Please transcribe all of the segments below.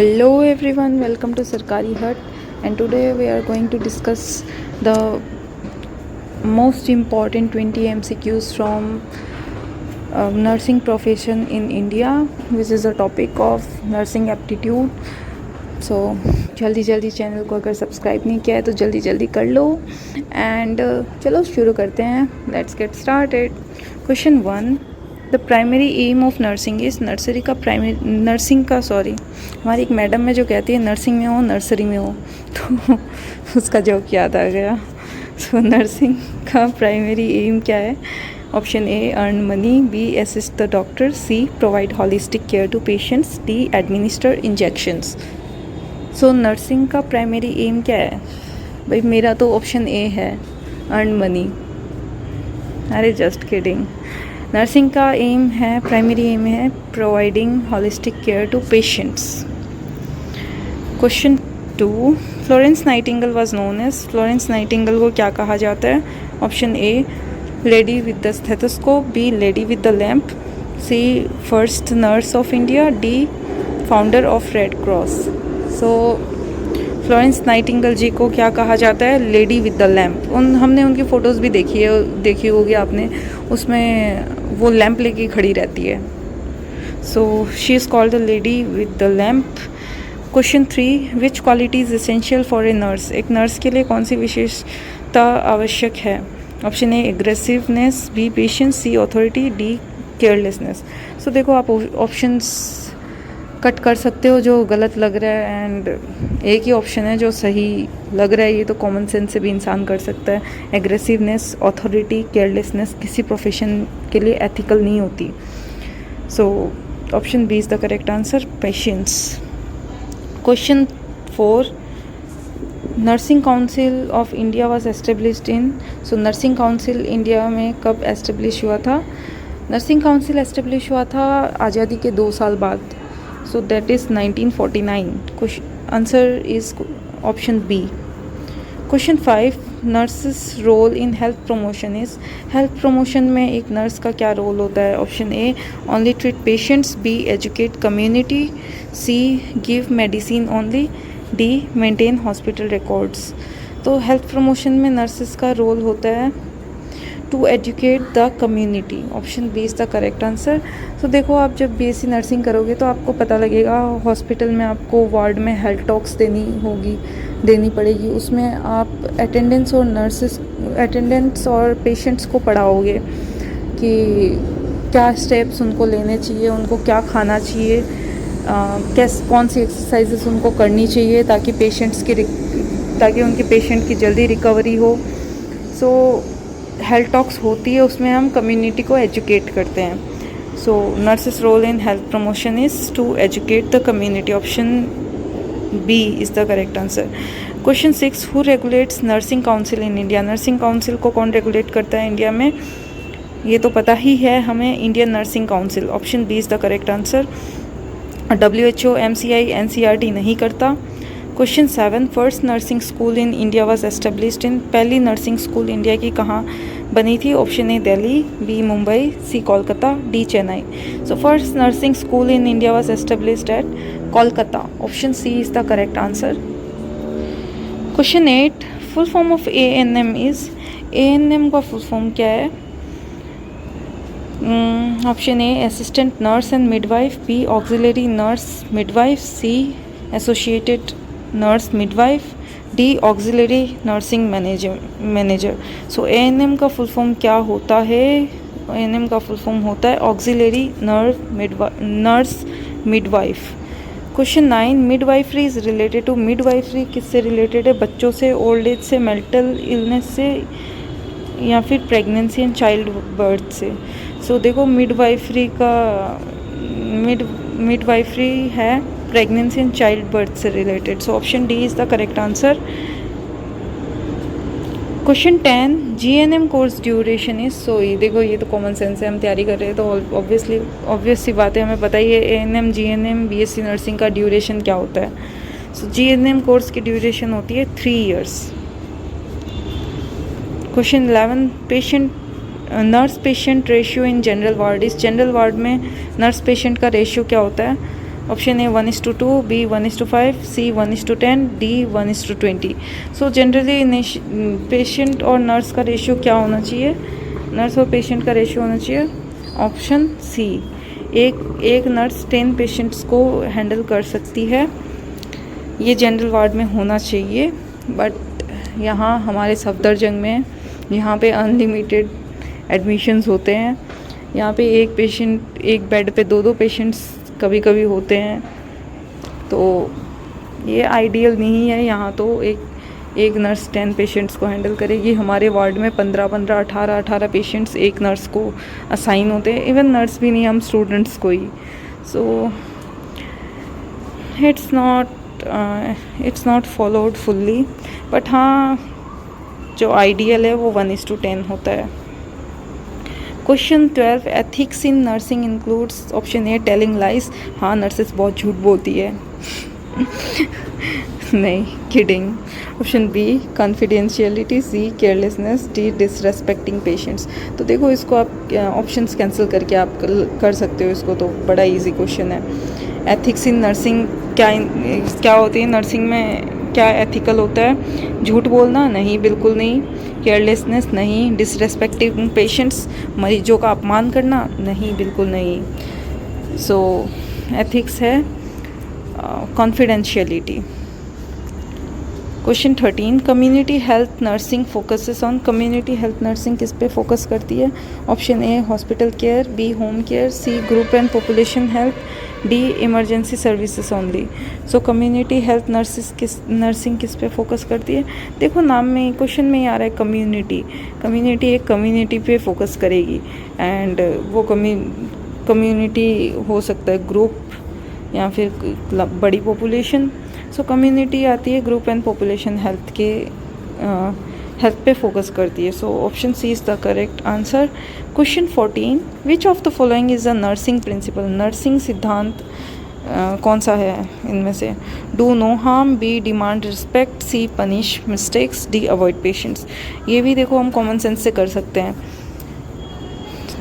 Hello everyone, welcome to Sarkaari Hut, and today we are going to discuss the most important 20 MCQs from nursing profession in India, which is the topic of nursing aptitude. So जल्दी channel को अगर subscribe नहीं किया है तो जल्दी कर लो and चलो शुरू करते हैं. Let's get started. Question 1. The primary aim of nursing is हमारी एक मैडम है जो कहती है नर्सिंग में हो नर्सरी में हो, तो उसका जोक याद आ गया. सो नर्सिंग का प्राइमरी एम क्या है? Option A earn money, B assist the doctor, C provide holistic care to patients, D administer injections. So nursing का प्राइमरी एम क्या है भाई? मेरा तो ऑप्शन ए है, अर्न मनी. अरे जस्ट किडिंग. नर्सिंग का एम है, प्राइमरी एम है providing holistic care to patients. Question 2. Florence Nightingale was known as. Florence Nightingale को क्या कहा जाता है? Option A lady with the stethoscope, B lady with the lamp, C first nurse of India, D founder of Red Cross. So Florence Nightingale ji को क्या कहा जाता है? Lady with the lamp. हमने उनकी फ़ोटोज़ भी देखी होगी आपने, उसमें वो लैम्प लेके खड़ी रहती है. So she is called the lady with the lamp. Question 3. Which quality is essential for a nurse. एक नर्स के लिए कौन सी विशेषता आवश्यक है? Option A aggressiveness, B patience, C authority, D carelessness. So देखो आप ऑप्शंस कट कर सकते हो जो गलत लग रहा है, एंड एक ही ऑप्शन है जो सही लग रहा है. ये तो कॉमन सेंस से भी इंसान कर सकता है. एग्रेसिवनेस, अथॉरिटी, केयरलेसनेस किसी प्रोफेशन के लिए एथिकल नहीं होती. So option B is the correct answer, patience. Question 4. Nursing council of India was established in. So nursing council India में कब एस्टेब्लिश हुआ था? नर्सिंग काउंसिल एस्टेब्लिश हुआ था आज़ादी के 2 साल बाद. So that is 1949. Answer is option B. Question 5. Nurses role in health promotion is. Health promotion में एक नर्स का क्या रोल होता है? ऑप्शन ए only treat patients, B educate community, C give medicine only, D maintain hospital records. तो health promotion में nurses का role होता है to educate the community. Option B is the correct answer. तो देखो आप जब बीएससी नर्सिंग करोगे तो आपको पता लगेगा हॉस्पिटल में आपको वार्ड में हेल्थ टॉक्स देनी पड़ेगी. उसमें आप अटेंडेंट्स और पेशेंट्स को पढ़ाओगे कि क्या स्टेप्स उनको लेने चाहिए, उनको क्या खाना चाहिए, कौन सी एक्सरसाइजेस उनको करनी चाहिए ताकि उनके पेशेंट की जल्दी रिकवरी हो. सो हेल्थ टॉक्स होती है, उसमें हम कम्युनिटी को एजुकेट करते हैं. So nurses role in health promotion is to educate the community. Option B is the correct answer. Question 6. Who regulates nursing council in India. Nursing council को कौन रेगुलेट करता है इंडिया में? ये तो पता ही है हमें, Indian nursing council. Option B is the correct answer. WHO, MCI, NCRT नहीं करता. Question 7. First nursing school in India was established in. पहली नर्सिंग स्कूल इंडिया की कहाँ बनी थी? Option A Delhi, B Mumbai, C Kolkata, D Chennai. So first nursing school in India was established at Kolkata. Option C is the correct answer. Question 8. Full form of ANM is. ANM का full form क्या है? Option A assistant nurse and midwife, B auxiliary nurse midwife, C associated nurse midwife, D auxiliary nursing manager. So ANM का full form क्या होता है? ANM का full form होता है auxiliary nurse midwife. Question 9. Midwifery is related to. Midwifery किससे related है? बच्चों से, ओल्ड एज से, मेंटल इलनेस से, या फिर प्रेगनेंसी एंड चाइल्ड बर्थ से. सो देखो मिडवाइफरी है प्रेगनेंसी एंड चाइल्ड बर्थ से रिलेटेड. So option D is the correct answer. Question 10. GNM course duration is. So ये देखो ये तो कॉमन सेंस है, हम तैयारी कर रहे हैं तो ऑब्वियस सी बात है, हमें पता ही है ANM, GNM, BSc नर्सिंग का ड्यूरेशन क्या होता है. सो GNM कोर्स की ड्यूरेशन होती है 3 years. Question 11. Nurse patient ratio in general ward is. General ward में नर्स पेशेंट का रेशियो क्या होता है? Option A 1:2, B 1:5, C 1:10, D 1:20. So generally patient और नर्स का रेशियो क्या होना चाहिए? नर्स और पेशेंट का रेशियो होना चाहिए ऑप्शन सी, एक नर्स 10 पेशेंट्स को हैंडल कर सकती है. ये जनरल वार्ड में होना चाहिए, बट यहाँ हमारे सफदरजंग में यहाँ पे अनलिमिटेड एडमिशन्स होते हैं. यहाँ पे एक बेड पे 2 पेशेंट्स कभी कभी होते हैं, तो ये आइडियल नहीं है. यहाँ तो एक नर्स 10 पेशेंट्स को हैंडल करेगी. हमारे वार्ड में 15-15, 18-18 पेशेंट्स एक नर्स को असाइन होते हैं. इवन नर्स भी नहीं, हम स्टूडेंट्स को ही. So it's not followed fully, but हाँ जो आइडियल है वो 1:10 होता है. Question 12, ethics in nursing includes option A telling lies. हाँ, नर्सेस बहुत झूठ बोलती है. नहीं, kidding. Option B confidentiality, C carelessness, D disrespecting patients. तो देखो, इसको आप ऑप्शंस कैंसिल करके आप कर सकते हो इसको. तो बड़ा इजी क्वेश्चन है. एथिक्स इन नर्सिंग क्या होती है? नर्सिंग में क्या एथिकल होता है? झूठ बोलना? नहीं, बिल्कुल नहीं. केयरलेसनेस? नहीं. डिसरेस्पेक्टिंग पेशेंट्स, मरीजों का अपमान करना? नहीं, बिल्कुल नहीं. सो एथिक्स है confidentiality. Question 13, community health nursing focuses on. Community health nursing किस पे फोकस करती है? Option A hospital care, B home care, C group and population health, D emergency services only. So community health nursing किस पे focus करती है? देखो, नाम में, क्वेश्चन में ही आ रहा है कम्युनिटी एक कम्युनिटी पे फोकस करेगी. एंड वो कम्युनिटी हो सकता है ग्रुप या फिर बड़ी पॉपुलेशन. सो कम्युनिटी आती है ग्रुप एंड पॉपुलेशन हेल्थ पे फोकस करती है. So option C is the correct answer. Question 14, which of the following is the nursing principle. Nursing सिद्धांत कौन सा है इनमें से? Do no harm, B demand respect, C punish mistakes, D avoid patients. ये भी देखो हम कॉमन सेंस से कर सकते हैं.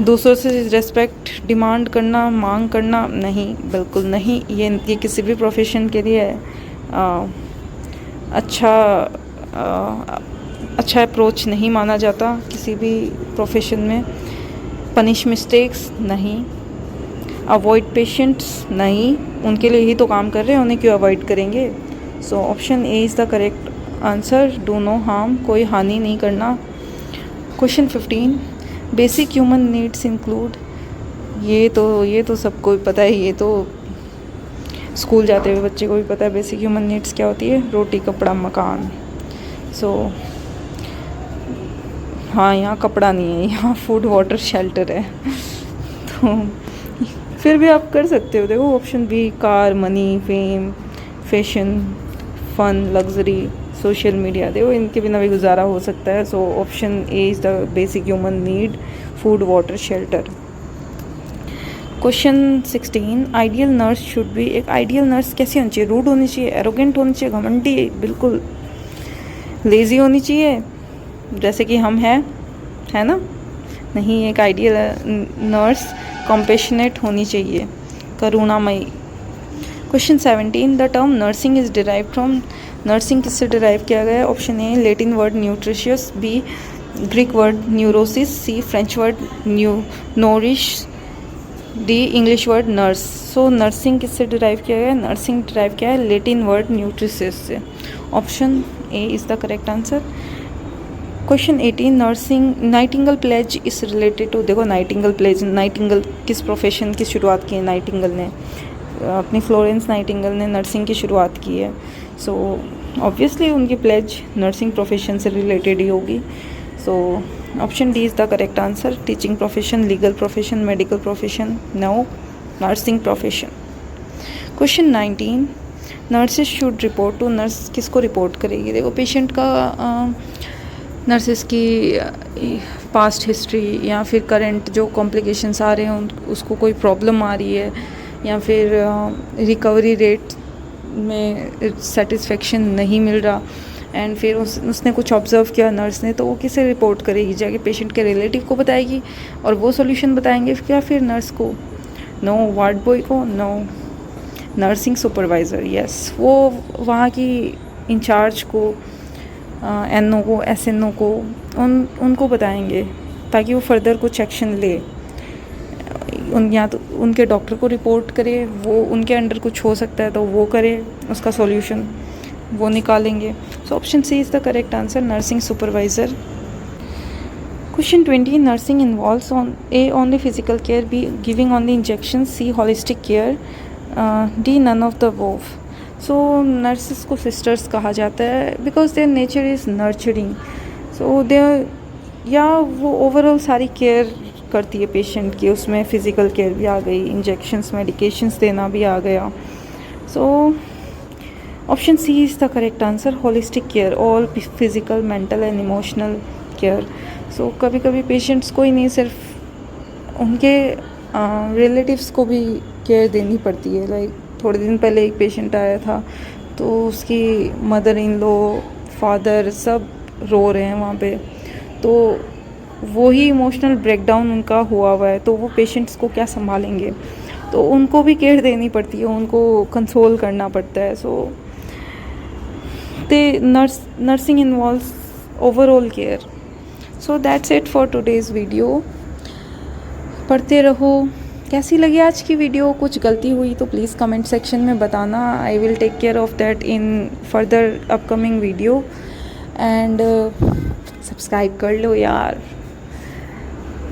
दूसरों से रिस्पेक्ट डिमांड करना, मांग करना? नहीं, बिल्कुल नहीं. ये किसी भी प्रोफेशन के लिए अच्छा अप्रोच नहीं माना जाता किसी भी प्रोफेशन में. Punish mistakes? नहीं. Avoid patients? नहीं, उनके लिए ही तो काम कर रहे हैं, उन्हें क्यों अवॉइड करेंगे. So option A is the correct answer. Do no harm, कोई हानि नहीं करना. Question 15, basic human needs include. ये तो सबको पता है. ये तो स्कूल जाते हुए बच्चे को भी पता है बेसिक ह्यूमन नीड्स क्या होती है. रोटी, कपड़ा, मकान. सो हाँ, यहाँ कपड़ा नहीं है, यहाँ फूड, वाटर, शेल्टर है. तो फिर भी आप कर सकते हो. देखो, option B car, money, fame, fashion, fun, luxury, social media. देखो, इनके बिना भी गुजारा हो सकता है. So option A is the basic human need, food, water, shelter. Question 16, ideal nurse should be. एक आइडियल नर्स कैसी होनी चाहिए? रूड होनी चाहिए, एरोगेंट होनी चाहिए, घमंडी, बिल्कुल लेज़ी होनी चाहिए जैसे कि हम है ना? नहीं, एक आइडियल नर्स कॉम्पेशनेट होनी चाहिए, करुणामयी. Question 17, the term nursing is derive from. Nursing किससे डिराइव किया गया है? Option A Latin word nutritious, B Greek word neurosis, C French word nourish, D English word nurse. So nursing किससे derive किया गया है? नर्सिंग डिराइव किया है लैटिन वर्ड न्यूट्रिशियस से. Option A is the correct answer. Question 18, nursing Nightingale pledge is related to. देखो, Nightingale pledge, Nightingale किस profession की शुरुआत की है? नाइटिंगल ने अपनी फ्लोरेंस नाइटिंगल ने नर्सिंग की शुरुआत की है. सो ऑब्वियसली उनकी प्लेज नर्सिंग प्रोफेशन से रिलेटेड ही होगी. So option D is the correct answer. Teaching profession, legal profession, medical profession? No, nursing profession. Question 19, nurses should report to. Nurse किसको रिपोर्ट करेगी? देखो, पेशेंट का नर्सेज की past history या फिर करंट जो कॉम्प्लिकेशंस आ रहे हैं, उसको कोई प्रॉब्लम आ रही है या फिर रिकवरी रेट में सेटिस्फेक्शन नहीं मिल रहा, एंड फिर उसने कुछ ऑब्ज़र्व किया नर्स ने, तो वो किसे रिपोर्ट करेगी? जाके पेशेंट के रिलेटिव को बताएगी और वो सॉल्यूशन बताएंगे क्या फिर नर्स को? नो. वार्ड बॉय को? नो, नर्सिंग सुपरवाइज़र, यस, वो वहाँ की इंचार्ज को, एनओ को, एसएनओ को, उनको बताएंगे ताकि वो फर्दर कुछ एक्शन ले। या तो उनके डॉक्टर को रिपोर्ट करे, वो उनके अंडर कुछ हो सकता है तो वो करे, उसका सॉल्यूशन वो निकालेंगे। So option C is the correct answer, nursing supervisor. Question 20, nursing involves on A, only physical care, B, giving only injections, C, holistic care, D, none of the above. So nurses को sisters कहा जाता है because their nature is nurturing. So they या वो overall सारी care करती है patient की, उसमें फ़िज़िकल केयर भी आ गई, इंजेक्शंस मेडिकेशंस देना भी आ गया। So option C is the correct answer, holistic care, all physical, mental and emotional care. So कभी कभी पेशेंट्स को ही नहीं, सिर्फ उनके रिलेटिव्स को भी केयर देनी पड़ती है। लाइक थोड़े दिन पहले एक पेशेंट आया था तो उसकी मदर इन लॉ, फादर सब रो रहे हैं वहाँ पे, तो वो ही इमोशनल ब्रेकडाउन उनका हुआ है, तो वो पेशेंट्स को क्या संभालेंगे, तो उनको भी केयर देनी पड़ती है, उनको कंसोल करना पड़ता है। सो nursing involves overall care. So that's it for today's video. पढ़ते रहो। कैसी लगी आज की वीडियो? कुछ गलती हुई तो प्लीज़ कमेंट सेक्शन में बताना। I will take care of that in further upcoming video. And subscribe कर लो यार।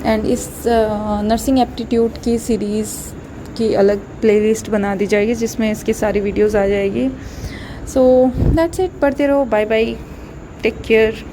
एंड इस नर्सिंग एप्टीट्यूड की सीरीज़ की अलग प्लेलिस्ट बना दी जाएगी जिसमें इसकी सारी वीडियोस आ जाएगी। So that's it. पढ़ते रहो। Bye bye, take care.